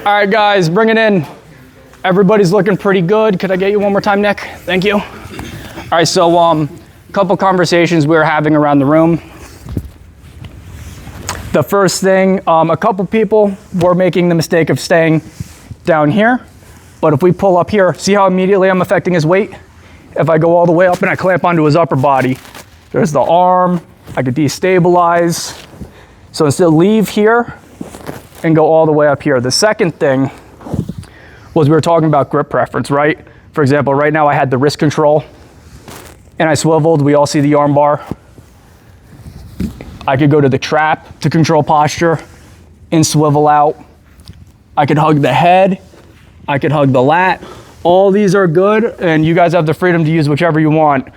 All right, guys, bring it in. Everybody's looking pretty good. Could I get you one more time, Nick? Thank you. All right, so a couple conversations we were having around the room. The first thing, a couple people were making the mistake of staying down here, but if we pull up here, see how immediately I'm affecting his weight? If I go all the way up and I clamp onto his upper body, there's the arm, I could destabilize. So instead leave here and go all the way up here. The second thing was we were talking about grip preference, right? For example, right now I had the wrist control and I swiveled, we all see the arm bar. I could go to the trap to control posture and swivel out. I could hug the head, I could hug the lat. All these are good and you guys have the freedom to use whichever you want.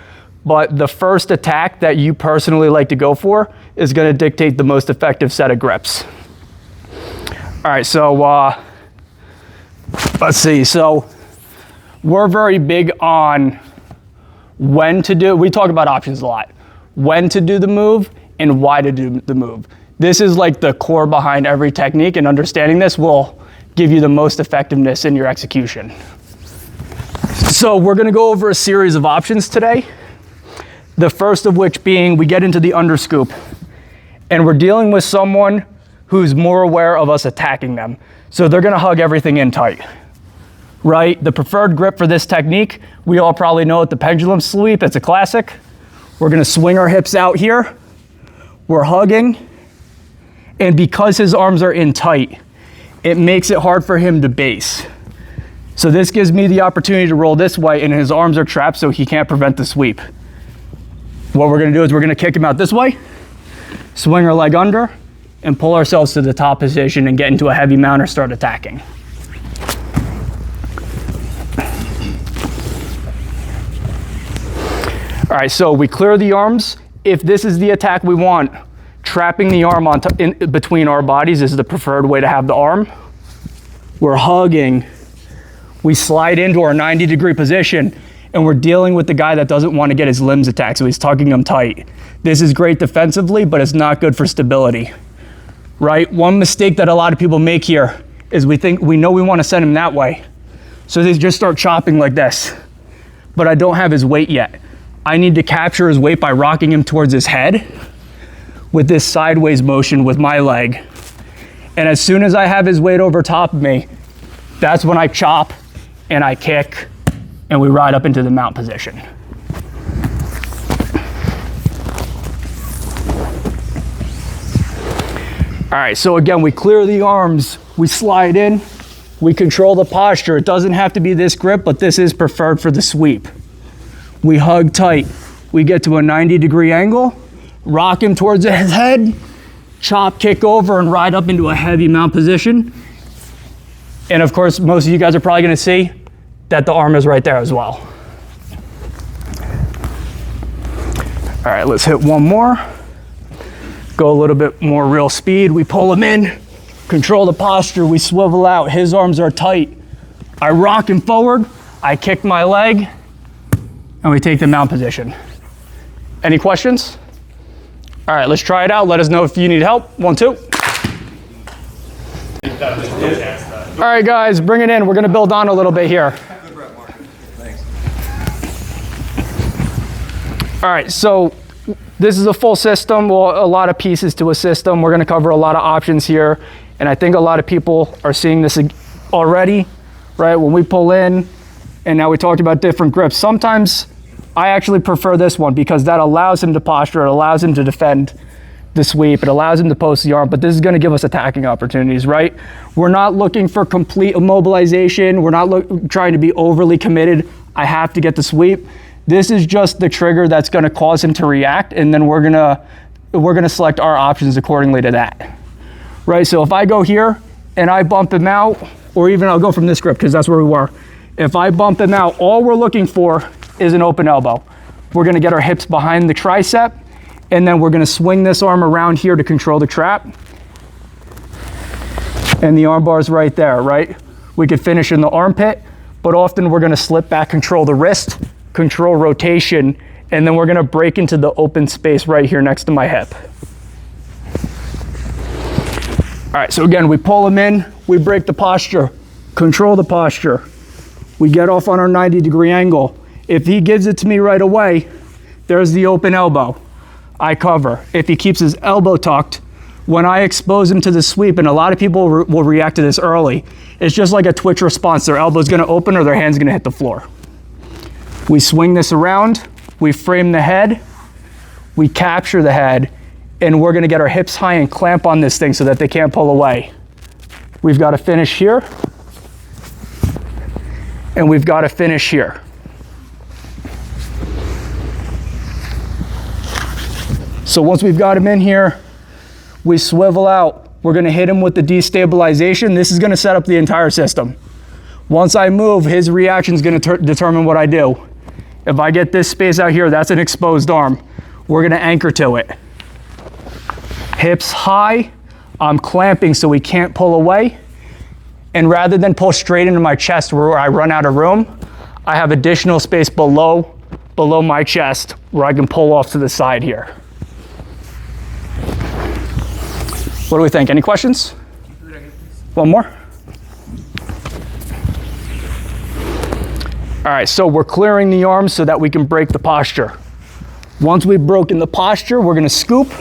But the first attack that you personally like to go for is gonna dictate the most effective set of grips. All right, so let's see. So we're very big on when to do, we talk about options a lot. When to do the move and why to do the move. This is like the core behind every technique, and understanding this will give you the most effectiveness in your execution. So we're gonna go over a series of options today. The first of which being we get into the underscoop, and we're dealing with someone who's more aware of us attacking them. So they're gonna hug everything in tight, right? The preferred grip for this technique, we all probably know it, the pendulum sweep, it's a classic. We're gonna swing our hips out here, we're hugging, and because his arms are in tight, it makes it hard for him to base. So this gives me the opportunity to roll this way and his arms are trapped so he can't prevent the sweep. What we're gonna do is we're gonna kick him out this way, swing our leg under, and pull ourselves to the top position and get into a heavy mount or start attacking. All right, so we clear the arms. If this is the attack we want, trapping the arm in between our bodies is the preferred way to have the arm. We're hugging, we slide into our 90-degree position, and we're dealing with the guy that doesn't want to get his limbs attacked, so he's tugging them tight. This is great defensively, but it's not good for stability, right? One mistake that a lot of people make here is we know we want to send him that way, so they just start chopping like this, but I don't have his weight yet. I need to capture his weight by rocking him towards his head with this sideways motion with my leg. And as soon as I have his weight over top of me, that's when I chop and I kick and we ride up into the mount position. All right, so again, we clear the arms, we slide in, we control the posture. It doesn't have to be this grip, but this is preferred for the sweep. We hug tight, we get to a 90-degree angle, rock him towards his head, chop, kick over, and ride up into a heavy mount position. And of course, most of you guys are probably gonna see that the arm is right there as well. All right, let's hit one more. Go a little bit more real speed. We pull him in, control the posture, we swivel out, his arms are tight. I rock him forward, I kick my leg, and we take the mount position. Any questions? All right, let's try it out. Let us know if you need help. 1, 2. All right, guys, bring it in. We're gonna build on a little bit here. All right, so this is a full system, well, a lot of pieces to a system. We're gonna cover a lot of options here, and I think a lot of people are seeing this already, right? When we pull in, and now we talked about different grips. Sometimes I actually prefer this one because that allows him to posture, it allows him to defend the sweep, it allows him to post the arm, but this is gonna give us attacking opportunities, right? We're not looking for complete immobilization, we're not trying to be overly committed, I have to get the sweep. This is just the trigger that's gonna cause him to react, and then we're gonna select our options accordingly to that, right? So if I go here and I bump him out, or even I'll go from this grip because that's where we were. If I bump him out, all we're looking for is an open elbow. We're gonna get our hips behind the tricep, and then we're gonna swing this arm around here to control the trap. And the arm bar's right there, right? We could finish in the armpit, but often we're gonna slip back, control the wrist, control rotation, and then we're gonna break into the open space right here next to my hip. All right, so again, we pull him in, we break the posture, control the posture. We get off on our 90-degree angle. If he gives it to me right away, there's the open elbow. I cover. If he keeps his elbow tucked, when I expose him to the sweep, and a lot of people will react to this early, it's just like a twitch response. Their elbow's gonna open or their hand's gonna hit the floor. We swing this around, we frame the head, we capture the head, and we're gonna get our hips high and clamp on this thing so that they can't pull away. We've got to finish here, and we've got to finish here. So once we've got him in here, we swivel out. We're gonna hit him with the destabilization. This is gonna set up the entire system. Once I move, his reaction is gonna determine what I do. If I get this space out here, that's an exposed arm. We're gonna anchor to it. Hips high, I'm clamping so he can't pull away. And rather than pull straight into my chest where I run out of room, I have additional space below my chest where I can pull off to the side here. What do we think? Any questions? One more? All right, so we're clearing the arms so that we can break the posture. Once we've broken the posture, we're gonna scoop,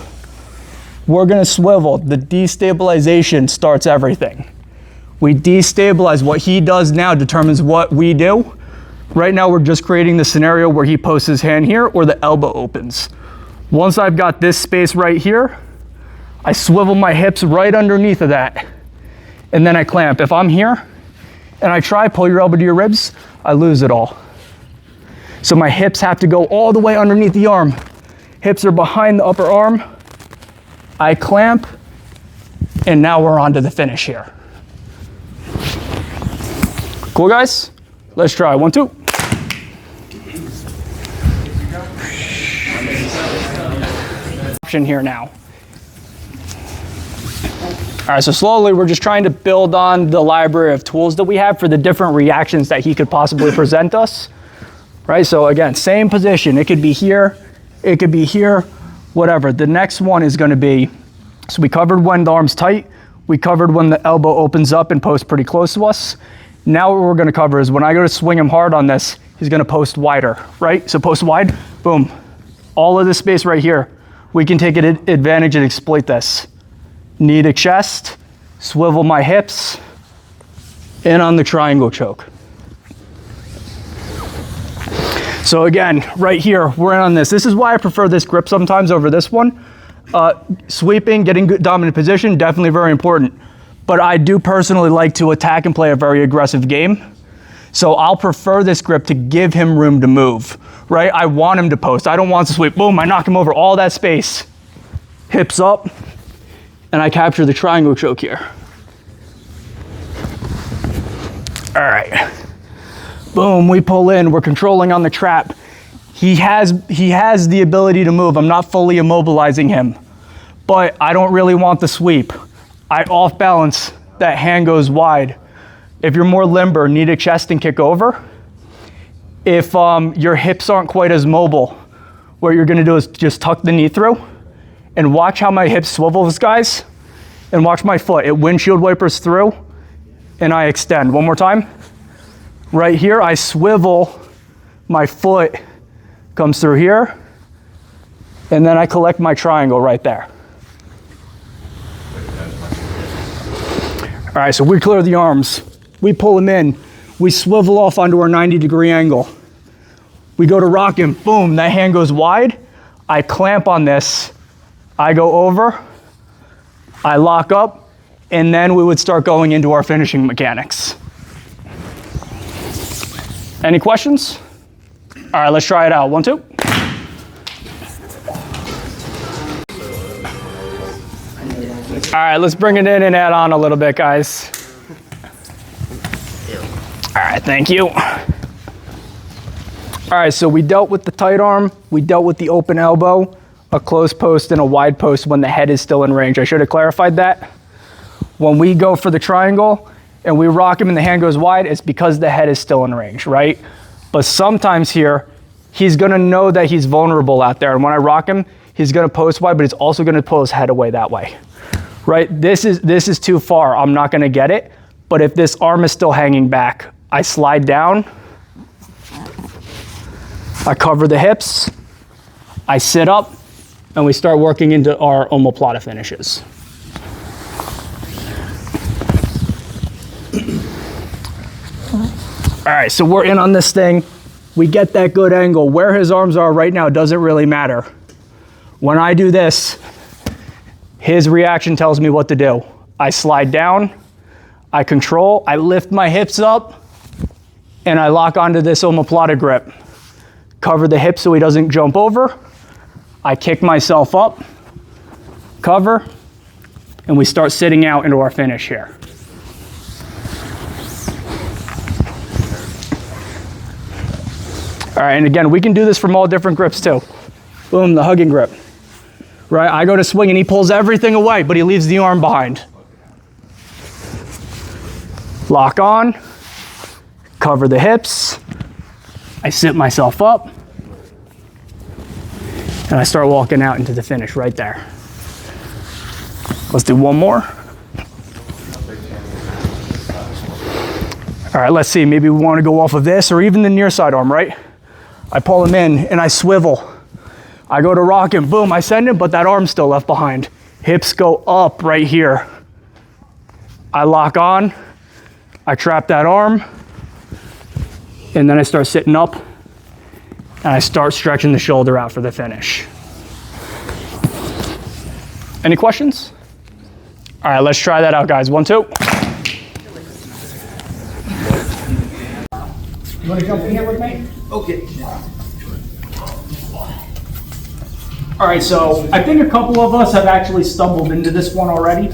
we're gonna swivel. The destabilization starts everything. We destabilize. What he does now determines what we do. Right now, we're just creating the scenario where he posts his hand here or the elbow opens. Once I've got this space right here, I swivel my hips right underneath of that, and then I clamp. If I'm here and I try pull your elbow to your ribs, I lose it all. So my hips have to go all the way underneath the arm. Hips are behind the upper arm. I clamp, and now we're on to the finish here. Cool, guys? Let's try. 1, 2. Option here now. All right, so slowly we're just trying to build on the library of tools that we have for the different reactions that he could possibly present us, right? So again, same position. It could be here, it could be here, whatever. The next one is gonna be, so we covered when the arm's tight, we covered when the elbow opens up and posts pretty close to us. Now what we're gonna cover is when I go to swing him hard on this, he's gonna post wider, right? So post wide, boom. All of this space right here, we can take advantage and exploit this. Knee to chest, swivel my hips, in on the triangle choke. So again, right here, we're in on this. This is why I prefer this grip sometimes over this one. Sweeping, getting good dominant position, definitely very important. But I do personally like to attack and play a very aggressive game. So I'll prefer this grip to give him room to move, right? I want him to post. I don't want to sweep, boom, I knock him over all that space. Hips up, and I capture the triangle choke here. All right, boom, we pull in, we're controlling on the trap. He has the ability to move. I'm not fully immobilizing him, but I don't really want the sweep. I off balance, that hand goes wide. If you're more limber, knee to chest and kick over. If your hips aren't quite as mobile, what you're gonna do is just tuck the knee through and watch how my hips swivels, guys, and watch my foot. It windshield wipers through and I extend. One more time. Right here, I swivel, my foot comes through here, and then I collect my triangle right there. All right, so we clear the arms. We pull them in. We swivel off onto our 90-degree angle. We go to rock him, boom, that hand goes wide. I clamp on this. I go over, I lock up, and then we would start going into our finishing mechanics. Any questions? All right, let's try it out. 1, 2. All right, let's bring it in and add on a little bit, guys. All right, thank you. All right, so we dealt with the tight arm, we dealt with the open elbow, a close post and a wide post when the head is still in range. I should have clarified that. When we go for the triangle and we rock him and the hand goes wide, it's because the head is still in range, right? But sometimes here, he's gonna know that he's vulnerable out there. And when I rock him, he's gonna post wide, but he's also gonna pull his head away that way, right? This is too far, I'm not gonna get it. But if this arm is still hanging back, I slide down, I cover the hips, I sit up, and we start working into our omoplata finishes. All right, so we're in on this thing. We get that good angle. Where his arms are right now doesn't really matter. When I do this, his reaction tells me what to do. I slide down, I control, I lift my hips up, and I lock onto this omoplata grip. Cover the hips so he doesn't jump over. I kick myself up, cover, and we start sitting out into our finish here. All right, and again, we can do this from all different grips too. Boom, the hugging grip. Right, I go to swing and he pulls everything away, but he leaves the arm behind. Lock on, cover the hips. I sit myself up, and I start walking out into the finish right there. Let's do one more. All right, let's see, maybe we want to go off of this or even the near side arm, right? I pull him in and I swivel. I go to rock him, boom, I send him, but that arm's still left behind. Hips go up right here. I lock on, I trap that arm, and then I start sitting up, and I start stretching the shoulder out for the finish. Any questions? All right, let's try that out, guys. 1, 2. You want to jump in here with me? Okay. All right, so I think a couple of us have actually stumbled into this one already,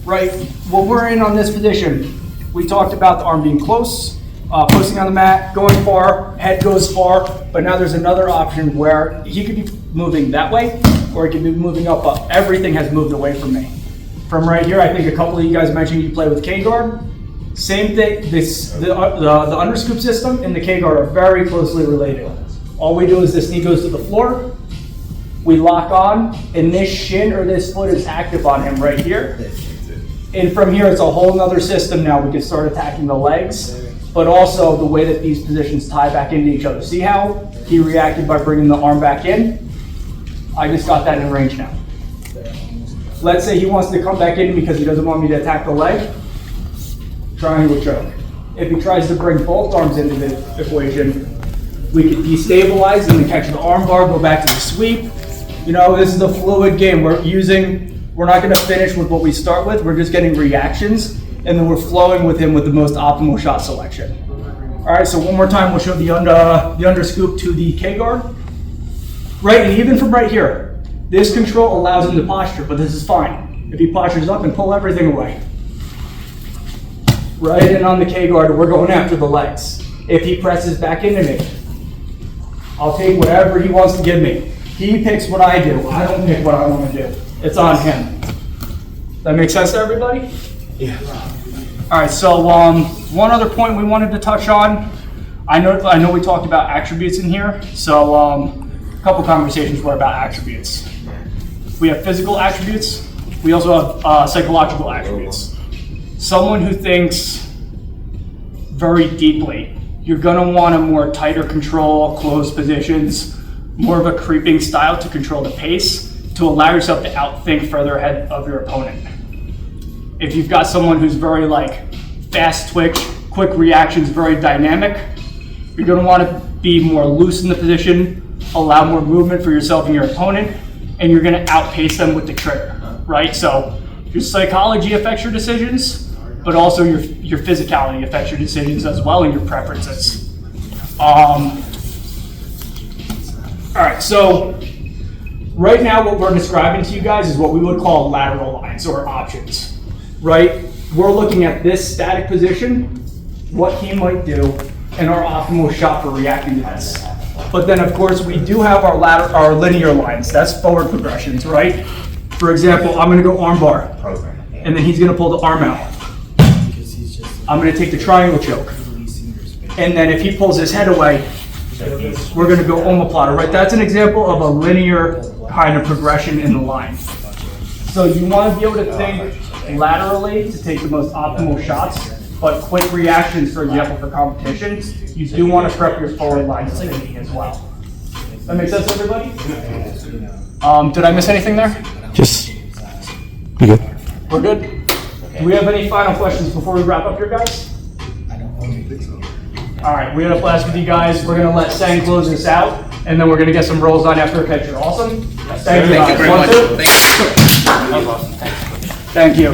right? When we're in on this position, we talked about the arm being close, posting on the mat, going far, head goes far, but now there's another option where he could be moving that way, or he could be moving up, but everything has moved away from me. From right here, I think a couple of you guys mentioned you play with K-guard. Same thing, the underscoop system and the K-guard are very closely related. All we do is this knee goes to the floor, we lock on, and this shin or this foot is active on him right here. And from here, it's a whole nother system now. We can start attacking the legs, but also the way that these positions tie back into each other. See how he reacted by bringing the arm back in? I just got that in range now. Let's say he wants to come back in because he doesn't want me to attack the leg. Triangle choke. If he tries to bring both arms into the equation, we can destabilize and then catch the arm bar, go back to the sweep. You know, this is a fluid game. We're not going to finish with what we start with. We're just getting reactions, and then we're flowing with him with the most optimal shot selection. All right, so one more time, we'll show the under scoop to the K-guard. Right, and even from right here, this control allows him to posture, but this is fine. If he postures up and pull everything away. Right, and on the K-guard, we're going after the legs. If he presses back into me, I'll take whatever he wants to give me. He picks what I do. I don't pick what I want to do. It's on him. That make sense to everybody? Yeah. All right, so one other point we wanted to touch on. I know we talked about attributes in here, so a couple conversations were about attributes. We have physical attributes. We also have psychological attributes. Someone who thinks very deeply, you're gonna want a more tighter control, closed positions, more of a creeping style to control the pace, to allow yourself to outthink further ahead of your opponent. If you've got someone who's very fast twitch, quick reactions, very dynamic, you're gonna wanna be more loose in the position, allow more movement for yourself and your opponent, and you're gonna outpace them with the trigger, right? So your psychology affects your decisions, but also your physicality affects your decisions as well, and your preferences. All right, so right now what we're describing to you guys is what we would call lateral lines or options, right? We're looking at this static position, what he might do, and our optimal shot for reacting to this. But then of course we do have our linear lines, that's forward progressions, right? For example, I'm gonna go arm bar, and then he's gonna pull the arm out. I'm gonna take the triangle choke. And then if he pulls his head away, we're gonna go omoplata, right? That's an example of a linear kind of progression in the line. So you wanna be able to think laterally to take the most optimal shots but quick reactions, for example, for competition, you do want to prep your forward lines of thinking as well. That makes sense, everybody? Did I miss anything there? Just, you good? We're good? Do we have any final questions before we wrap up here, guys? All right, we had a blast with you guys. We're going to let Sang close this out, and then we're going to get some rolls on after a picture. Awesome? Thank you, guys. Thank you very much. Thank you.